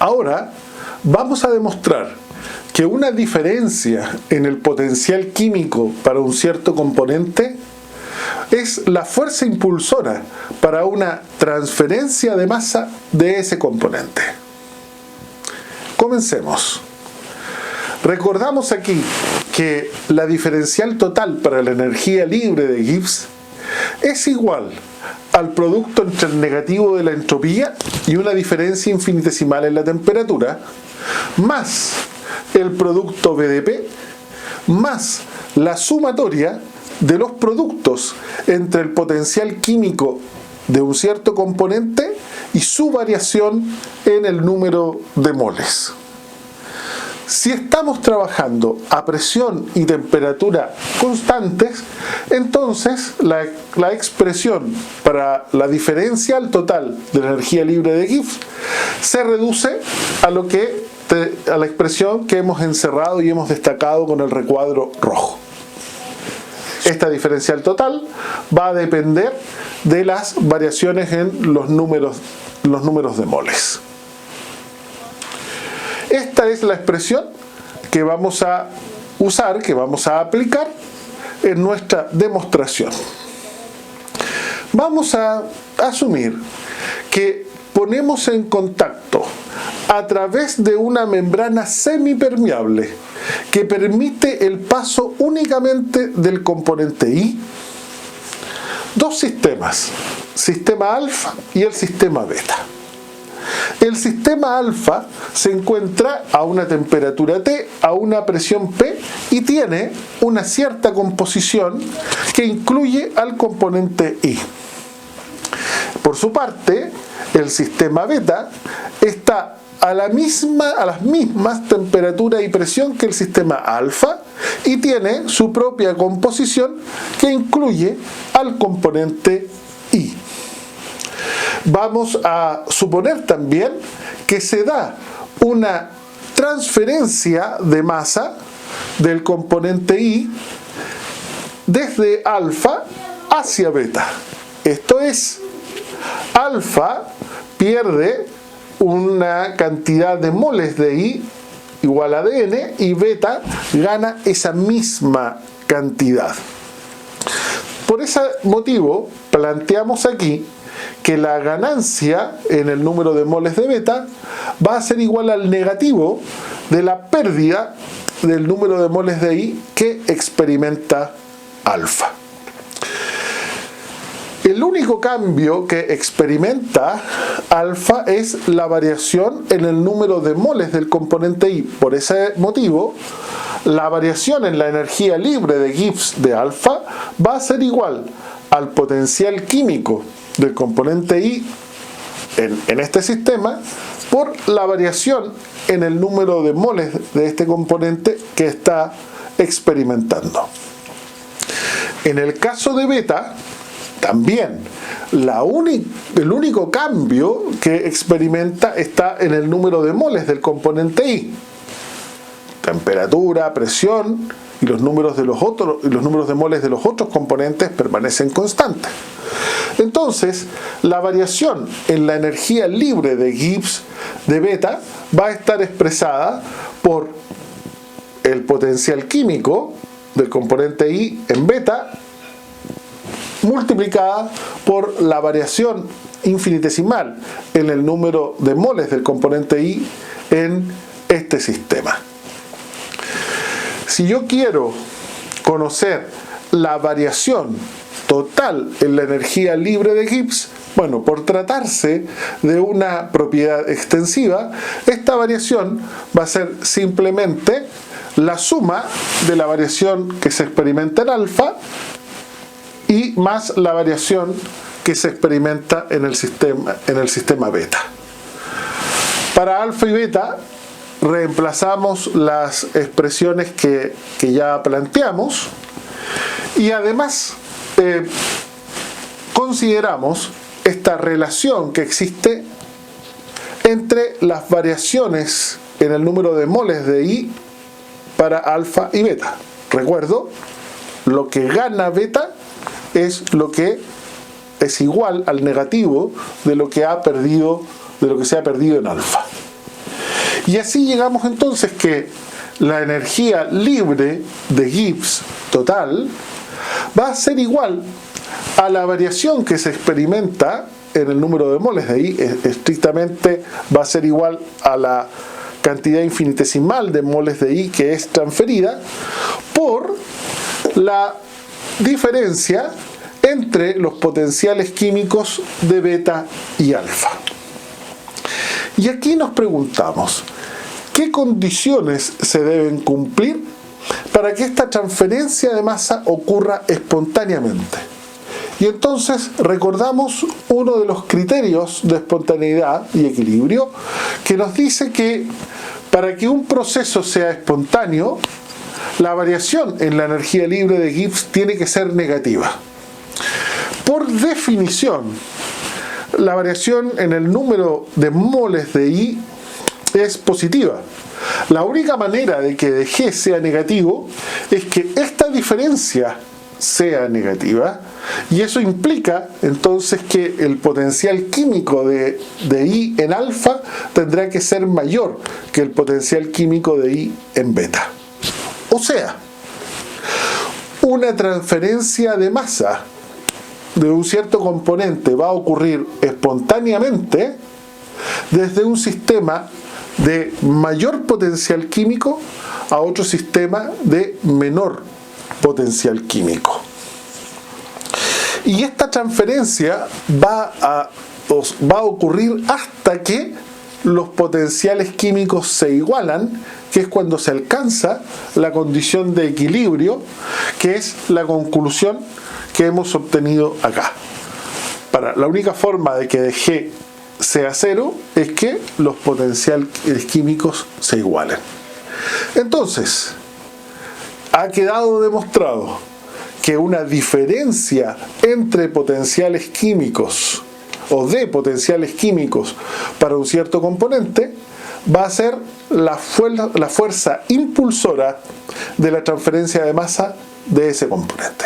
Ahora vamos a demostrar que una diferencia en el potencial químico para un cierto componente es la fuerza impulsora para una transferencia de masa de ese componente. Comencemos. Recordamos aquí que la diferencial total para la energía libre de Gibbs es igual al producto entre el negativo de la entropía y una diferencia infinitesimal en la temperatura, más el producto BDP, más la sumatoria de los productos entre el potencial químico de un cierto componente y su variación en el número de moles. Si estamos trabajando a presión y temperatura constantes, entonces la expresión para la diferencial total de la energía libre de Gibbs se reduce a la expresión que hemos encerrado y hemos destacado con el recuadro rojo. Esta diferencial total va a depender de las variaciones en los números de moles. Esta es la expresión que vamos a usar, que vamos a aplicar en nuestra demostración. Vamos a asumir que ponemos en contacto a través de una membrana semipermeable que permite el paso únicamente del componente I, dos sistemas, sistema alfa y el sistema beta. El sistema alfa se encuentra a una temperatura T, a una presión P y tiene una cierta composición que incluye al componente I. Por su parte, el sistema beta está a las mismas temperatura y presión que el sistema alfa y tiene su propia composición que incluye al componente I. Vamos a suponer también que se da una transferencia de masa del componente I desde alfa hacia beta. Esto es, alfa pierde una cantidad de moles de I igual a dn y beta gana esa misma cantidad. Por ese motivo planteamos aquí que la ganancia en el número de moles de beta va a ser igual al negativo de la pérdida del número de moles de I que experimenta alfa. El único cambio que experimenta alfa es la variación en el número de moles del componente I. Por ese motivo, la variación en la energía libre de Gibbs de alfa va a ser igual al potencial químico del componente I en este sistema por la variación en el número de moles de este componente que está experimentando. En el caso de beta, también el único cambio que experimenta está en el número de moles del componente I. Temperatura, presión y los números de moles de los otros componentes permanecen constantes. Entonces, la variación en la energía libre de Gibbs de beta va a estar expresada por el potencial químico del componente I en beta multiplicada por la variación infinitesimal en el número de moles del componente I en este sistema. Si yo quiero conocer la variación total en la energía libre de Gibbs, bueno, por tratarse de una propiedad extensiva, esta variación va a ser simplemente la suma de la variación que se experimenta en alfa y más la variación que se experimenta en el sistema beta. Para alfa y beta reemplazamos las expresiones que ya planteamos y además consideramos esta relación que existe entre las variaciones en el número de moles de I para alfa y beta. Recuerdo, lo que gana beta es lo que es igual al negativo de lo que se ha perdido en alfa. Y así llegamos entonces que la energía libre de Gibbs total va a ser igual a la variación que se experimenta en el número de moles de I, estrictamente va a ser igual a la cantidad infinitesimal de moles de I que es transferida por la diferencia entre los potenciales químicos de beta y alfa. Y aquí nos preguntamos, ¿qué condiciones se deben cumplir para que esta transferencia de masa ocurra espontáneamente? Y entonces recordamos uno de los criterios de espontaneidad y equilibrio que nos dice que para que un proceso sea espontáneo, la variación en la energía libre de Gibbs tiene que ser negativa. Por definición, la variación en el número de moles de I es positiva. La única manera de que de G sea negativo es que esta diferencia sea negativa, y eso implica entonces que el potencial químico de I en alfa tendrá que ser mayor que el potencial químico de I en beta. O sea, una transferencia de masa de un cierto componente va a ocurrir espontáneamente desde un sistema de mayor potencial químico a otro sistema de menor potencial químico. Y esta transferencia va a ocurrir hasta que los potenciales químicos se igualan, que es cuando se alcanza la condición de equilibrio, que es la conclusión que hemos obtenido acá. La única forma de que de G sea cero es que los potenciales químicos se igualen. Entonces, ha quedado demostrado que una diferencia entre potenciales químicos o de potenciales químicos para un cierto componente va a ser la fuerza impulsora de la transferencia de masa de ese componente.